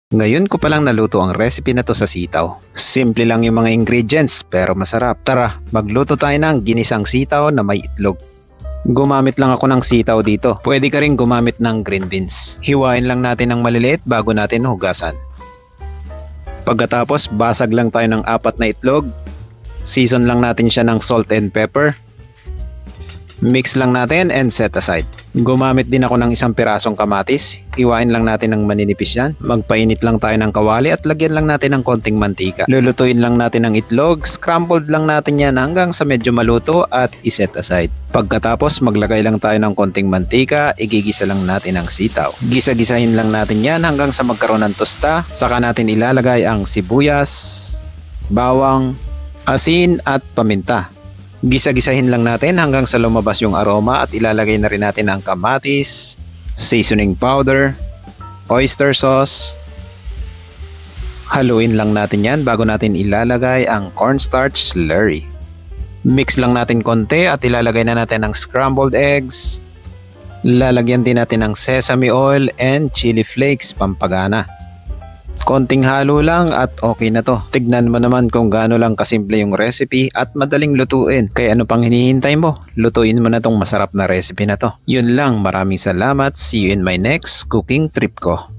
Ngayon ko palang naluto ang recipe na to sa sitaw. Simple lang yung mga ingredients pero masarap. Tara, magluto tayo ng ginisang sitaw na may itlog. Gumamit lang ako ng sitaw dito. Pwede ka rin gumamit ng green beans. Hiwain lang natin ng maliliit bago natin hugasan. Pagkatapos, basag lang tayo ng 4 na itlog. Season lang natin siya ng salt and pepper. Mix lang natin and set aside. Gumamit din ako ng 1 pirasong kamatis. Hiwain lang natin ng maninipis yan. Magpainit lang tayo ng kawali at lagyan lang natin ng konting mantika. Lulutuin lang natin ang itlog. Scrambled lang natin yan hanggang sa medyo maluto at iset aside. Pagkatapos maglagay lang tayo ng konting mantika. Igigisa lang natin ang sitaw. Gisa-gisahin lang natin yan hanggang sa magkaroon ng tosta. Saka natin ilalagay ang sibuyas, bawang, asin at paminta. Gisa-gisahin lang natin hanggang sa lumabas yung aroma at ilalagay na rin natin ang kamatis, seasoning powder, oyster sauce. Haluin lang natin yan bago natin ilalagay ang cornstarch slurry. Mix lang natin konti at ilalagay na natin ang scrambled eggs. Lalagyan din natin ng sesame oil and chili flakes pampagana. Konting halo lang at okay na to. Tignan mo naman kung gaano lang kasimple yung recipe at madaling lutuin. Kaya ano pang hinihintay mo? Lutuin mo na tong masarap na recipe na to. Yun lang, maraming salamat. See you in my next cooking trip ko.